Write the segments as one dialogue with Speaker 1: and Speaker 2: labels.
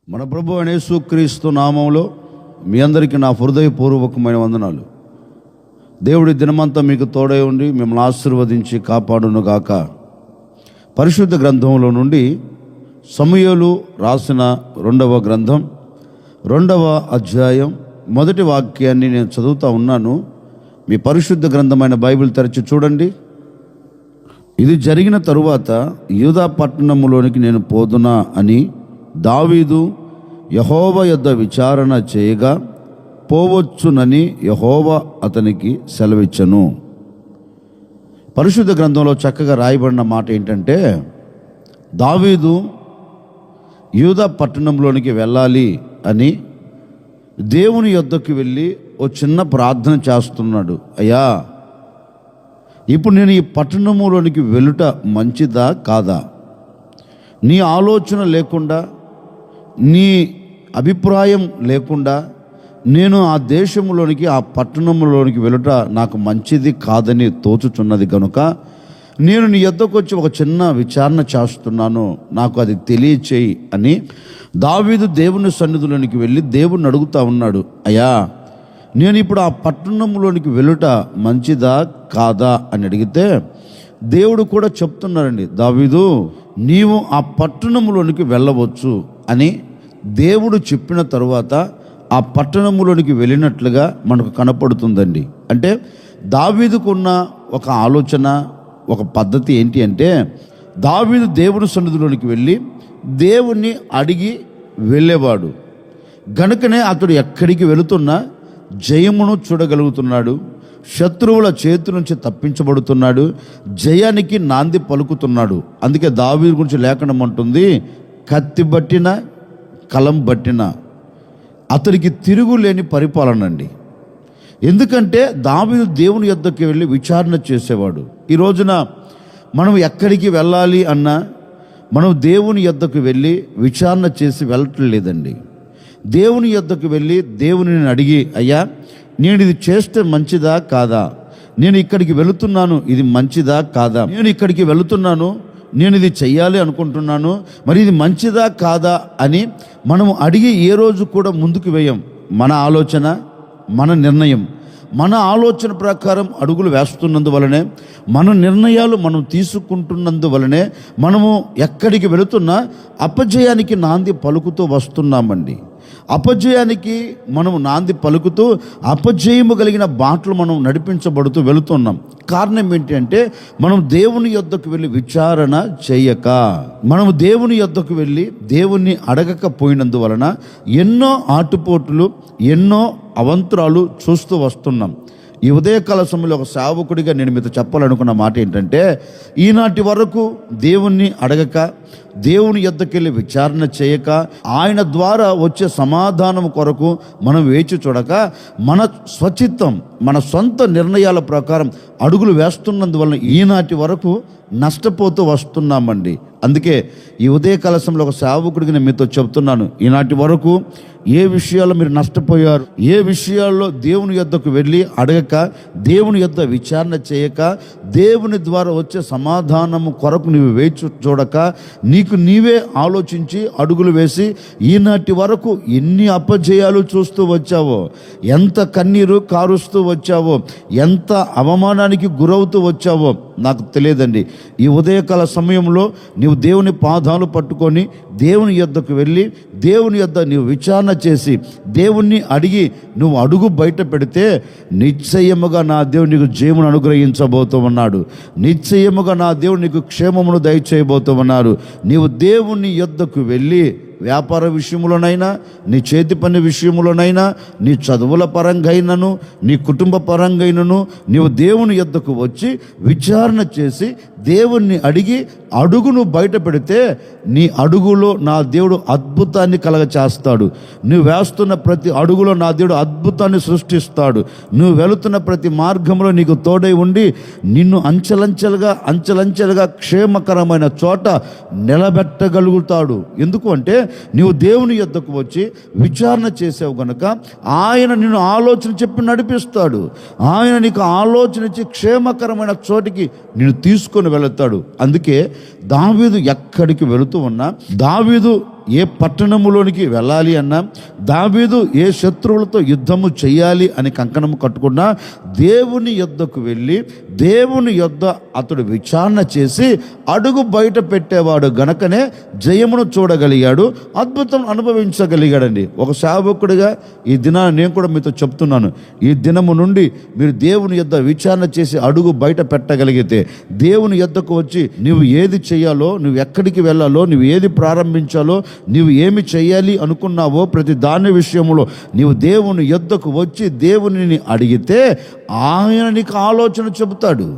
Speaker 1: మన ప్రభు అయిన యేసుక్రీస్తు నామంలో మీ అందరికీ నా హృదయపూర్వకమైన వందనాలు. దేవుడి దినమంతా మీకు తోడై ఉండి మిమ్మల్ని ఆశీర్వదించి కాపాడును గాక. పరిశుద్ధ గ్రంథంలో నుండి సమూయేలు రాసిన 2వ గ్రంథం 2వ అధ్యాయం 1వ వాక్యాన్ని నేను చదువుతా ఉన్నాను. మీ పరిశుద్ధ గ్రంథమైన బైబిల్ తెరచి చూడండి. ఇది జరిగిన తరువాత యూదా పట్టణములోనికి నేను పోదునా అని దావీదు యెహోవా యొద్ద విచారణ చేయగా పోవచ్చునని యెహోవా అతనికి సెలవిచ్చెను. పరిశుద్ధ గ్రంథంలో చక్కగా రాయబడిన మాట ఏంటంటే, దావీదు యూదా పట్టణంలోనికి వెళ్ళాలి అని దేవుని యొద్దకు వెళ్ళి ఓ చిన్న ప్రార్థన చేస్తున్నాడు. అయ్యా, ఇప్పుడు నేను ఈ పట్టణంలోనికి వెళ్ళుట మంచిదా కాదా? నీ ఆలోచన లేకుండా, నీ అభిప్రాయం లేకుండా నేను ఆ దేశంలోనికి, ఆ పట్టణంలోనికి వెళ్ళుట నాకు మంచిది కాదని తోచుచున్నది కనుక నేను నీ యొద్దకు వచ్చి ఒక చిన్న విచారణ చేస్తున్నాను, నాకు అది తెలియచేయి అని దావీదు దేవుని సన్నిధిలోనికి వెళ్ళి దేవుణ్ణి అడుగుతా ఉన్నాడు. అయ్యా, నేను ఇప్పుడు ఆ పట్టణంలోనికి వెళ్ళుట మంచిదా కాదా అని అడిగితే దేవుడు కూడా చెప్తున్నారండి, దావీదు నీవు ఆ పట్టణంలోనికి వెళ్ళవచ్చు అని దేవుడు చెప్పిన తరువాత ఆ పట్టణంలోనికి వెళ్ళినట్లుగా మనకు కనపడుతుందండి. అంటే దావీదుకున్న ఒక ఆలోచన, ఒక పద్ధతి ఏంటి అంటే, దావీదు దేవుని సన్నిధిలోనికి వెళ్ళి దేవుణ్ణి అడిగి వెళ్ళేవాడు గనుకనే అతడు ఎక్కడికి వెళుతున్నా జయమును చూడగలుగుతున్నాడు, శత్రువుల చేతి నుంచి తప్పించబడుతున్నాడు, జయానికి నాంది పలుకుతున్నాడు. అందుకే దావీదు గురించి లేఖనం అంటుంది, కత్తి బట్టిన కలం బట్టిన అతనికి తిరుగులేని పరిపాలన అండి. ఎందుకంటే దావీదు దేవుని యొద్దకు వెళ్ళి విచారణ చేసేవాడు. ఈ రోజున మనం ఎక్కడికి వెళ్ళాలి అన్నా మనం దేవుని యొద్దకు వెళ్ళి విచారణ చేసి వెళ్ళటం లేదండి. దేవుని యొద్దకు వెళ్ళి దేవునిని అడిగి, అయ్యా నేను ఇది చేస్తే మంచిదా కాదా, నేను ఇక్కడికి వెళుతున్నాను ఇది మంచిదా కాదా, నేను ఇక్కడికి వెళుతున్నాను, నేను ఇది చెయ్యాలి అనుకుంటున్నాను, మరి ఇది మంచిదా కాదా అని మనం అడిగి ఏ రోజు కూడా ముందుకు వేయం. మన ఆలోచన, మన నిర్ణయం, మన ఆలోచన ప్రకారం అడుగులు వేస్తున్నందువలనే, మన నిర్ణయాలు మనం తీసుకుంటున్నందువలనే మనము ఎక్కడికి వెళుతున్నా అపజయానికి నాంది పలుకుతూ వస్తున్నామండి. అపజయానికి మనము నాంది పలుకుతూ అపజయము కలిగిన బాటలు మనం నడిపించబడుతూ వెళుతున్నాం. కారణం ఏంటి అంటే, మనం దేవుని యొద్దకు వెళ్ళి విచారణ చేయక, మనము దేవుని యొద్దకు వెళ్ళి దేవుణ్ణి అడగకపోయినందువలన ఎన్నో ఆటుపోటులు, ఎన్నో అవంతరాలు చూస్తూ వస్తున్నాం. ఈ ఉదయకాల సమయంలో ఒక సేవకుడిగా నేను మీతో చెప్పాలనుకున్న మాట ఏంటంటే, ఈనాటి వరకు దేవుణ్ణి అడగక, దేవుని యొద్దకెళ్ళి విచారణ చేయక, ఆయన ద్వారా వచ్చే సమాధానం కొరకు మనం వేచి చూడక, మన స్వచిత్తం, మన సొంత నిర్ణయాల ప్రకారం అడుగులు వేస్తున్నందువలన ఈనాటి వరకు నష్టపోతూ వస్తున్నామండి. అందుకే ఈ ఉదయకాల సమయంలో ఒక సేవకుడికి నేను మీతో చెప్తున్నాను, ఈనాటి వరకు ఏ విషయాల్లో మీరు నష్టపోయారు, ఏ విషయాల్లో దేవుని యొద్దకు వెళ్ళి అడగక, దేవుని యొద్ద విచారణ చేయక, దేవుని ద్వారా వచ్చే సమాధానము కొరకు నీవు వేచి చూడక, నీకు నీవే ఆలోచించి అడుగులు వేసి ఈనాటి వరకు ఎన్ని అపజయాలు చూస్తూ వచ్చావో, ఎంత కన్నీరు కారుస్తూ వచ్చావో, ఎంత అవమానానికి గురవుతూ వచ్చావో నాకు తెలియదండి. ఈ ఉదయకాల సమయంలో నీవు దేవుని పాదాలు పట్టుకొని దేవుని యొద్దకు వెళ్ళి దేవుని యొద్ద నీవు విచారణ చేసి దేవుణ్ణి అడిగి నువ్వు అడుగు బయట పెడితే నిశ్చయముగా నా దేవుడు నీకు జయమును అనుగ్రహించబోతూ ఉన్నాడు. నిశ్చయముగా నా దేవుడు నీకు క్షేమమును దయచేయబోతూ ఉన్నారు. నీవు దేవుని యొద్దకు వెళ్ళి వ్యాపార విషయంలోనైనా, నీ చేతి పని విషయంలోనైనా, నీ చదువుల పరంగానూ, నీ కుటుంబ పరంగానూ నీవు దేవుని యొద్దకు వచ్చి విచారణ చేసి దేవుణ్ణి అడిగి అడుగును బయట పెడితే నీ అడుగులో నా దేవుడు అద్భుతాన్ని కలగచేస్తాడు. నువ్వు వేస్తున్న ప్రతి అడుగులో నా దేవుడు అద్భుతాన్ని సృష్టిస్తాడు. నువ్వు వెళుతున్న ప్రతి మార్గంలో నీకు తోడై ఉండి నిన్ను అంచెలంచెలుగా క్షేమకరమైన చోట నిలబెట్టగలుగుతాడు. ఎందుకు అంటే, నీవు దేవుని యొద్దకు వచ్చి విచారణ చేసావు గనుక ఆయన నిన్ను ఆలోచన చెప్పి నడిపిస్తాడు. ఆయన నీకు ఆలోచన ఇచ్చి క్షేమకరమైన చోటికి నిన్ను తీసుకొని వెళతాడు. అందుకే దావీదు ఎక్కడికి వెళుతూ ఉన్నా, దావీదు ఏ పట్టణములోనికి వెళ్ళాలి అన్నా, దావీదు ఏ శత్రువులతో యుద్ధము చేయాలి అని కంకణము కట్టుకున్నా, దేవుని యొద్దకు వెళ్ళి దేవుని యొద్ద అతడు విచారణ చేసి అడుగు బయట పెట్టేవాడు గనకనే జయమును చూడగలిగాడు, అద్భుతం అనుభవించగలిగాడండి. ఒక సేవకుడిగా ఈ దినాన్ని నేను కూడా మీతో చెప్తున్నాను, ఈ దినము నుండి మీరు దేవుని యొద్ద విచారణ చేసి అడుగు బయట పెట్టగలిగితే, దేవుని యొద్దకు వచ్చి నువ్వు ఏది చేయాలో, నువ్వు ఎక్కడికి వెళ్ళాలో, నువ్వు ఏది ప్రారంభించాలో, నువ్వు ఏమి చేయాలి అనుకున్నావో ప్రతి దాని విషయంలో నీవు దేవుని యొద్దకు వచ్చి దేవునిని అడిగితే ఆయన నీకు ఆలోచన చెబుతాడు.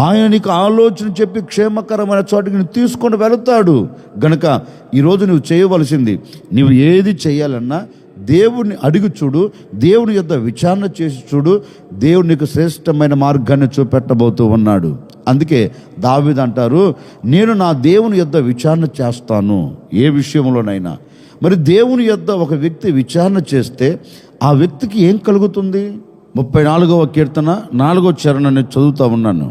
Speaker 1: ఆయన నీకు ఆలోచన చెప్పి క్షేమకరమైన చోటికి నువ్వు తీసుకొని వెళుతాడు. గనుక ఈరోజు నువ్వు చేయవలసింది, నువ్వు ఏది చేయాలన్నా దేవుని అడిగి చూడు, దేవుని యొద్ద విచారణ చేసి చూడు, దేవుడు నీకు శ్రేష్టమైన మార్గాన్ని చూపెట్టబోతూ ఉన్నాడు. అందుకే దావీదు అంటారు, నేను నా దేవుని యొద్ద విచారణ చేస్తాను ఏ విషయంలోనైనా. మరి దేవుని యొద్ద ఒక వ్యక్తి విచారణ చేస్తే ఆ వ్యక్తికి ఏం కలుగుతుంది? 34వ కీర్తన 4వ చరణాన్ని చదువుతూ ఉన్నాను.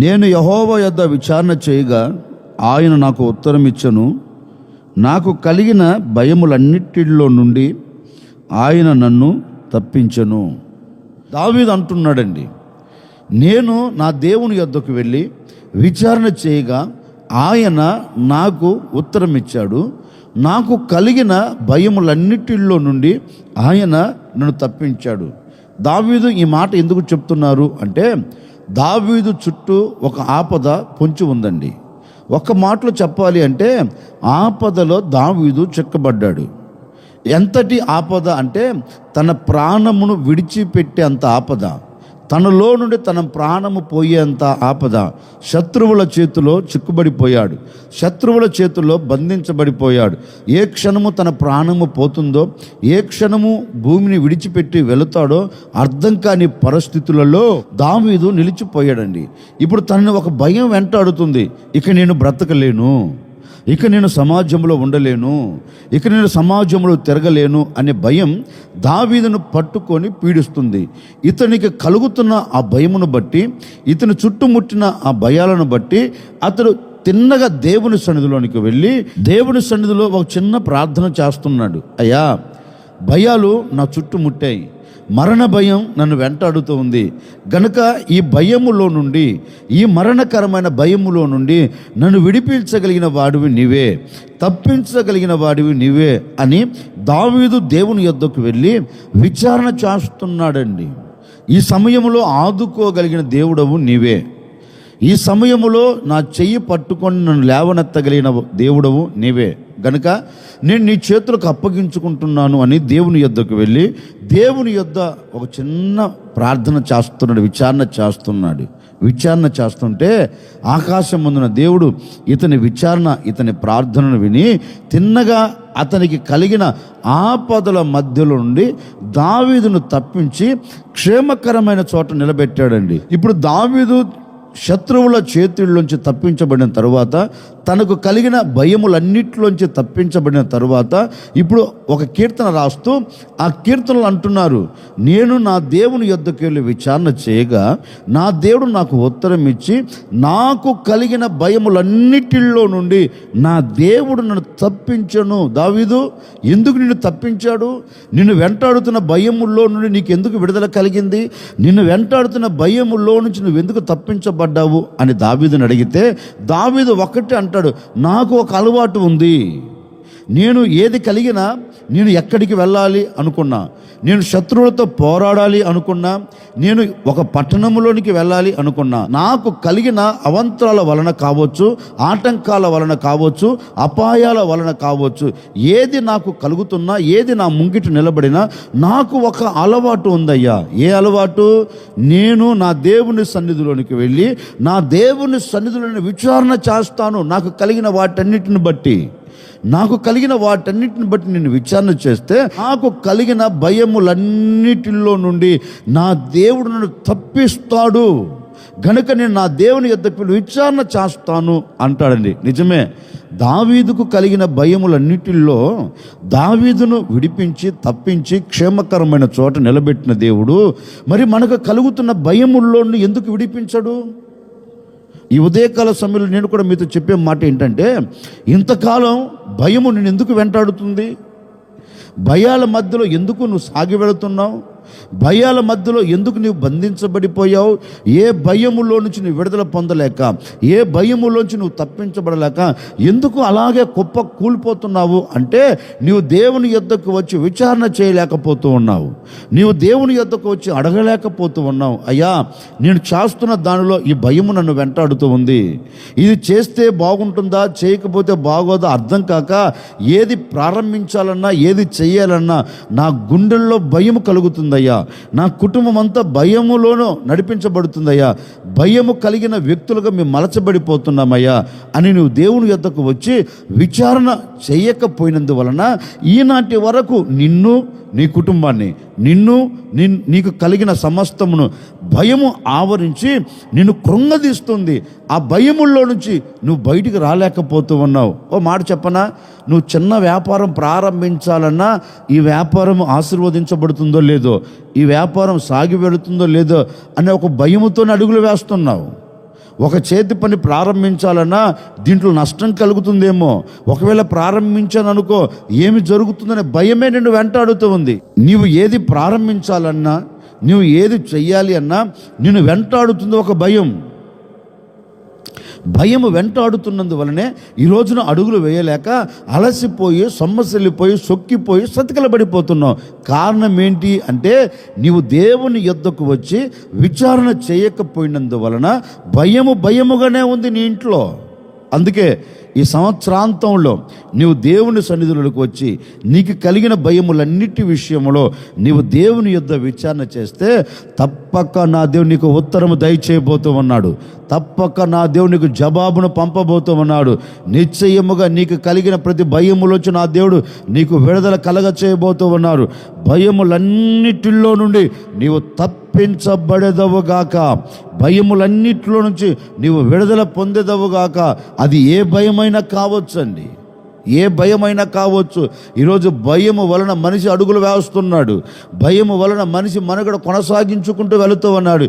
Speaker 1: నేను యెహోవా యొద్ద విచారణ చేయగా ఆయన నాకు ఉత్తరం ఇచ్చెను, నాకు కలిగిన భయములన్నిటిలో నుండి ఆయన నన్ను తప్పించెను. దావీదు అంటున్నాడండి, నేను నా దేవుని యొద్దకు వెళ్ళి విచారణ చేయగా ఆయన నాకు ఉత్తరం ఇచ్చాడు, నాకు కలిగిన భయములన్నిటిలో నుండి ఆయన నన్ను తప్పించాడు. దావీదు ఈ మాట ఎందుకు చెప్తున్నారు అంటే, దావీదు చుట్టూ ఒక ఆపద పొంచి ఉందండి. ఒక్క మాటలో చెప్పాలి అంటే, ఆపదలో దావీదు చిక్కబడ్డాడు. ఎంతటి ఆపద అంటే, తన ప్రాణమును విడిచిపెట్టే అంత ఆపద, తనలో నుండి తన ప్రాణము పోయేంత ఆపద. శత్రువుల చేతిలో చిక్కుబడిపోయాడు, శత్రువుల చేతుల్లో బంధించబడిపోయాడు. ఏ క్షణము తన ప్రాణము పోతుందో, ఏ క్షణము భూమిని విడిచిపెట్టి వెళుతాడో అర్థం కాని పరిస్థితులలో దావీదు నిలిచిపోయాడండి. ఇప్పుడు తనని ఒక భయం వెంటాడుతుంది. ఇక నేను బ్రతకలేను, ఇక నేను సమాజంలో ఉండలేను, ఇక నేను సమాజంలో తిరగలేను అనే భయం దావీదును పట్టుకొని పీడిస్తుంది. ఇతనికి కలుగుతున్న ఆ భయమును బట్టి, ఇతని చుట్టుముట్టిన ఆ భయాలను బట్టి అతడు తిన్నగా దేవుని సన్నిధిలోనికి వెళ్ళి దేవుని సన్నిధిలో ఒక చిన్న ప్రార్థన చేస్తున్నాడు. అయ్యా, భయాలు నా చుట్టుముట్టాయి, మరణ భయం నన్ను వెంటాడుతూ ఉంది గనుక ఈ భయములో నుండి, ఈ మరణకరమైన భయములో నుండి నన్ను విడిపించగలిగిన వాడివి నీవే, తప్పించగలిగిన వాడివి నీవే అని దావీదు దేవుని యొద్దకు వెళ్ళి విచారణ చేస్తున్నాడండి. ఈ సమయంలో ఆదుకోగలిగిన దేవుడవు నీవే, ఈ సమయంలో నా చెయ్యి పట్టుకొని నన్ను లేవనెత్తగలిగిన దేవుడవు నీవే, గనుక నేను నీ చేతులకు అప్పగించుకుంటున్నాను అని దేవుని యొద్దకు వెళ్ళి దేవుని యొద్ద ఒక చిన్న ప్రార్థన చేస్తున్నాడు, విచారణ చేస్తున్నాడు. విచారణ చేస్తుంటే ఆకాశం ముందున దేవుడు ఇతని విచారణ, ఇతని ప్రార్థనను విని తిన్నగా అతనికి కలిగిన ఆపదల మధ్యలో నుండి దావీదును తప్పించి క్షేమకరమైన చోట నిలబెట్టాడండి. ఇప్పుడు దావీదు శత్రువుల చేతుల్లోంచి తప్పించబడిన తరువాత, తనకు కలిగిన భయములన్నిటిలోంచి తప్పించబడిన తరువాత ఇప్పుడు ఒక కీర్తన రాస్తూ ఆ కీర్తనలు అంటున్నారు, నేను నా దేవుని యొద్దకు వెళ్ళి విచారణ చేయగా నా దేవుడు నాకు ఉత్తరం ఇచ్చి నాకు కలిగిన భయములన్నిటిలో నుండి నా దేవుడు నన్ను తప్పించను. దావీదు, ఎందుకు నిన్ను తప్పించాడు? నిన్ను వెంటాడుతున్న భయముల్లో నుండి నీకు ఎందుకు విడుదల కలిగింది? నిన్ను వెంటాడుతున్న భయముల్లో నుంచి నువ్వు ఎందుకు తప్పించబడ్డావు అని దావీదుని అడిగితే దావీదు ఒకటి అంటాడు, నాకు ఒక అలవాటు ఉంది. నేను ఏది కలిగినా, నేను ఎక్కడికి వెళ్ళాలి అనుకున్నా, నేను శత్రువులతో పోరాడాలి అనుకున్నా, నేను ఒక పట్టణంలోనికి వెళ్ళాలి అనుకున్నా, నాకు కలిగిన అవంతరాల వలన కావచ్చు, ఆటంకాల వలన కావచ్చు, అపాయాల వలన కావచ్చు, ఏది నాకు కలుగుతున్నా, ఏది నా ముంగిట నిలబడినా నాకు ఒక అలవాటు ఉందయ్యా. ఏ అలవాటు? నేను నా దేవుని సన్నిధిలోనికి వెళ్ళి నా దేవుని సన్నిధిలోని విచారణ చేస్తాను. నాకు కలిగిన వాటన్నిటిని బట్టి, నాకు కలిగిన వాటన్నిటిని బట్టి నేను విచారణ చేస్తే నాకు కలిగిన భయములన్నిటిలో నుండి నా దేవుడు నన్ను తప్పిస్తాడు గనుక నేను నా దేవుని యొద్దకు విచారణ చేస్తాను అంటాడండి. నిజమే, దావీదుకు కలిగిన భయములన్నిటిలో దావీదును విడిపించి తప్పించి క్షేమకరమైన చోట నిలబెట్టిన దేవుడు మరి మనకు కలుగుతున్న భయముల్లో ఎందుకు విడిపించడు? ఈ ఉదయకాల సమయంలో నేను కూడా మీతో చెప్పే మాట ఏంటంటే, ఇంతకాలం భయము నేను ఎందుకు వెంటాడుతుంది? భయాల మధ్యలో ఎందుకు నువ్వు సాగి వెళుతున్నావు? భయాల మధ్యలో ఎందుకు నీవు బంధించబడిపోయావు? ఏ భయములో నుంచి నువ్వు విడుదల పొందలేక, ఏ భయములోంచి నువ్వు తప్పించబడలేక ఎందుకు అలాగే కుప్ప కూలిపోతున్నావు అంటే, నీవు దేవుని యొద్దకు వచ్చి విచారణ చేయలేకపోతూ ఉన్నావు. నీవు దేవుని యొద్దకు వచ్చి అడగలేకపోతూ ఉన్నావు. అయ్యా, నేను చేస్తున్న దానిలో ఈ భయము నన్ను వెంటాడుతూ ఉంది. ఇది చేస్తే బాగుంటుందా, చేయకపోతే బాగోదా అర్థం కాక ఏది ప్రారంభించాలన్నా, ఏది చేయాలన్నా నా గుండెల్లో భయము కలుగుతుందయ్యా. నా కుటుంబం అంతా భయములోనూ నడిపించబడుతుందయ్యా. భయము కలిగిన వ్యక్తులుగా మేము మలచబడిపోతున్నామయ్యా అని నువ్వు దేవుని యొద్దకు వచ్చి విచారణ చేయకపోయినందువలన ఈనాటి వరకు నిన్ను, నీ కుటుంబాన్ని, నీకు కలిగిన సమస్తమును భయము ఆవరించి నిన్ను కృంగదీస్తుంది. ఆ భయముల్లో నుంచి నువ్వు బయటికి రాలేకపోతూ ఉన్నావు. ఓ మాట చెప్పనా, నువ్వు చిన్న వ్యాపారం ప్రారంభించాలన్నా ఈ వ్యాపారం ఆశీర్వదించబడుతుందో లేదో, ఈ వ్యాపారం సాగి వెళుతుందో లేదో అనే ఒక భయముతోనే అడుగులు వేస్తున్నావు. ఒక చేతి పని ప్రారంభించాలన్నా దీంట్లో నష్టం కలుగుతుందేమో, ఒకవేళ ప్రారంభించాను అనుకో ఏమి జరుగుతుందనే భయమే నిన్ను వెంటాడుతూ ఉంది. నీవు ఏది ప్రారంభించాలన్నా, నువ్వు ఏది చెయ్యాలి అన్నా నిన్ను వెంటాడుతుంది ఒక భయం. భయము వెంటాడుతున్నందువలనే ఈ రోజున అడుగులు వేయలేక అలసిపోయి, సొమ్మసిల్లిపోయి, సొక్కిపోయి సతికిలబడిపోతున్నావు. కారణం ఏంటి అంటే, నీవు దేవుని యొద్దకు వచ్చి విచారణ చేయకపోయినందువలన భయముగానే ఉంది నీ ఇంట్లో. అందుకే ఈ సంవత్సరాంతంలో నీవు దేవుని సన్నిధులకు వచ్చి నీకు కలిగిన భయములన్నిటి విషయంలో నీవు దేవుని యొద్ద విచారణ చేస్తే తప్పక నా దేవుడు నీకు ఉత్తరము దయచేయబోతూ ఉన్నాడు. తప్పక నా దేవుడు నీకు జవాబును పంపబోతూ ఉన్నాడు. నిశ్చయముగా నీకు కలిగిన ప్రతి భయములోంచి నా దేవుడు నీకు విడుదల కలగ చేయబోతూ ఉన్నారు. భయములన్నిటిలో నుండి నీవు తప్పించబడేదవుగాక, భయములన్నిటిలో నుంచి నీవు విడుదల పొందేదవుగాక. అది ఏ భయమైనా కావచ్చండి, ఏ భయమైనా కావచ్చు. ఈరోజు భయము వలన మనిషి అడుగులు వేస్తున్నాడు. భయము వలన మనిషి మనుగడ కొనసాగించుకుంటూ వెళుతూ ఉన్నాడు.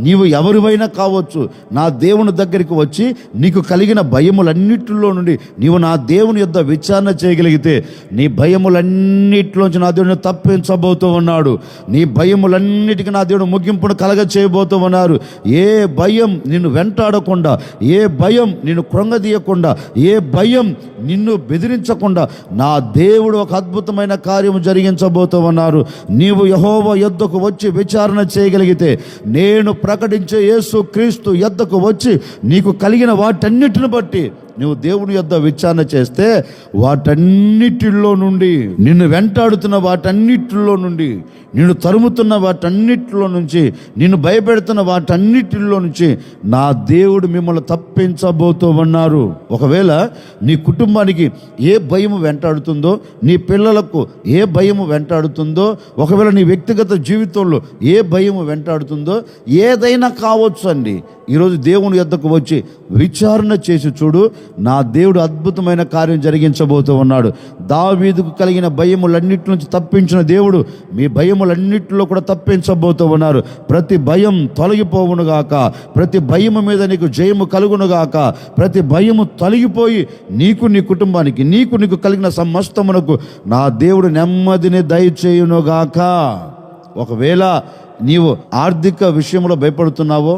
Speaker 1: నీవు ఎవరివైనా కావచ్చు, నా దేవుని దగ్గరికి వచ్చి నీకు కలిగిన భయములన్నిటిలో నుండి నీవు నా దేవుని యొద్ద విచారణ చేయగలిగితే నీ భయములన్నిటిలోంచి నా దేవుడిని తప్పించబోతూ ఉన్నాడు. నీ భయములన్నిటికీ నా దేవుడు ముగింపును కలగ చేయబోతూ ఉన్నారు. ఏ భయం నిన్ను వెంటాడకుండా, ఏ భయం నిన్ను కృంగదీయకుండా, ఏ భయం నిన్ను బెదిరించకుండా నా దేవుడు ఒక అద్భుతమైన కార్యము జరిగించబోతూ ఉన్నారు. నీవు యెహోవా యొద్దకు వచ్చి విచారణ చేయగలిగితే, నేను ప్రకటించే యేసు క్రీస్తు యొద్దకు వచ్చి నీకు కలిగిన వాటన్నిటిని బట్టి నువ్వు దేవుని యొద్ద విచారణ చేస్తే వాటన్నిటిలో నుండి, నిన్ను వెంటాడుతున్న వాటన్నిటిలో నుండి, నిన్ను తరుముతున్న వాటన్నిటిలో నుంచి, నిన్ను భయపెడుతున్న వాటన్నిటిలో నుంచి నా దేవుడు మిమ్మల్ని తప్పించబోతూ ఉన్నారు. ఒకవేళ నీ కుటుంబానికి ఏ భయము వెంటాడుతుందో, నీ పిల్లలకు ఏ భయము వెంటాడుతుందో, ఒకవేళ నీ వ్యక్తిగత జీవితంలో ఏ భయము వెంటాడుతుందో, ఏదైనా కావచ్చు అండి. ఈరోజు దేవుని యొద్దకు వచ్చి విచారణ చేసి చూడు, నా దేవుడు అద్భుతమైన కార్యం జరిగించబోతూ ఉన్నాడు. దావీదుకు కలిగిన భయములన్నిటి నుంచి తప్పించిన దేవుడు మీ భయములన్నిటిలో కూడా తప్పించబోతూ ఉన్నారు. ప్రతి భయం తొలగిపోవునుగాక, ప్రతి భయము మీద నీకు జయము కలుగునుగాక, ప్రతి భయము తొలగిపోయి నీకు, నీ కుటుంబానికి, నీకు కలిగిన సమస్తమునకు నా దేవుడు నెమ్మదిని దయచేయునుగాక. ఒకవేళ నీవు ఆర్థిక విషయంలో భయపడుతున్నావో,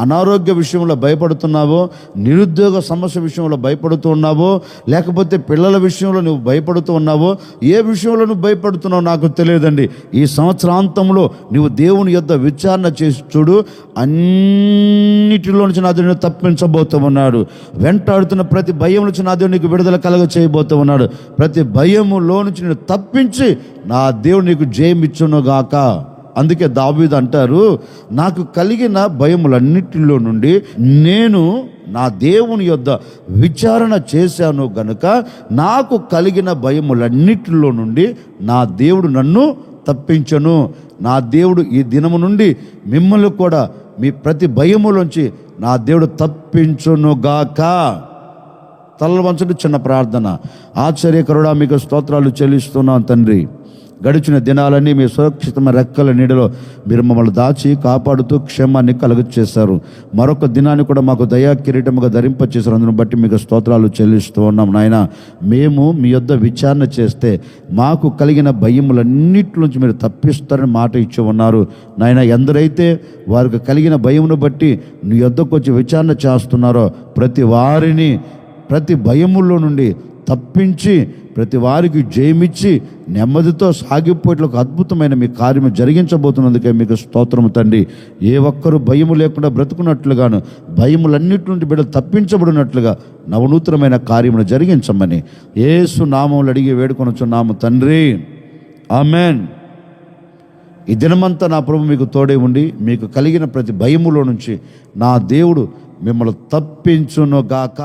Speaker 1: అనారోగ్య విషయంలో భయపడుతున్నావో, నిరుద్యోగ సమస్య విషయంలో భయపడుతూ ఉన్నావో, లేకపోతే పిల్లల విషయంలో నువ్వు భయపడుతూ ఉన్నావో, ఏ విషయంలో నువ్వు భయపడుతున్నావో నాకు తెలియదండి. ఈ సంవత్సరాంతంలో నువ్వు దేవుని యొద్ద విచారణ చేసి చూడు, అన్నిటిలో నుంచి నా దేవుడు తప్పించబోతూ ఉన్నాడు. వెంటాడుతున్న ప్రతి భయం నుంచి నా దేవుడు నీకు విడుదల కలగ చేయబోతూ ఉన్నాడు. ప్రతి భయములో నుంచి నేను తప్పించి నా దేవుడు నీకు జయమిచ్చునుగాక. అందుకే దావీదు అంటారు, నాకు కలిగిన భయములన్నిటిలో నుండి నేను నా దేవుని యొద్ద విచారణ చేశాను గనుక నాకు కలిగిన భయములన్నిటిలో నుండి నా దేవుడు నన్ను తప్పించను. నా దేవుడు ఈ దినము నుండి మిమ్మల్ని కూడా మీ ప్రతి భయములోంచి నా దేవుడు తప్పించునుగాక. తలలు వంచండి, చిన్న ప్రార్థన. ఆశ్చర్యకరుడా, మీకు స్తోత్రాలు చెల్లిస్తున్నాను తండ్రి. గడిచిన దినాలన్నీ మీ సురక్షితమైన రెక్కల నీడలో మీరు మమ్మల్ని దాచి కాపాడుతూ క్షేమాన్ని కలుగ చేశారు. మరొక దినాన్ని కూడా మాకు దయా కిరీటముగా ధరింపచేశారు. అందును బట్టి మీకు స్తోత్రాలు చెల్లిస్తూ ఉన్నాం నాయన. మేము మీ యొద్ద విచారణ చేస్తే మాకు కలిగిన భయములన్నిటి నుంచి మీరు తప్పిస్తారని మాట ఇచ్చి ఉన్నారు నాయన. ఎందరైతే వారికి కలిగిన భయమును బట్టి నీ యొద్దకు వచ్చి విచారణ చేస్తున్నారో ప్రతి వారిని ప్రతి భయముల్లో నుండి తప్పించి ప్రతి వారికి జయమిచ్చి నెమ్మదితో సాగిపోయేట్లకు అద్భుతమైన మీ కార్యము జరిగించబోతున్నందుకే మీకు స్తోత్రము తండ్రి. ఏ ఒక్కరూ భయము లేకుండా బ్రతుకున్నట్లుగాను భయములన్నిటి నుండి బిడ్డలు తప్పించబడినట్లుగా నవనూతనమైన కార్యమును జరిగించమని యేసు నామములు అడిగి వేడుకొనుచున్నాము తండ్రి, ఆమెన్. ఈ దినమంతా నా ప్రభు మీకు తోడే ఉండి మీకు కలిగిన ప్రతి భయములో నుంచి నా దేవుడు మిమ్మల్ని తప్పించును గాక.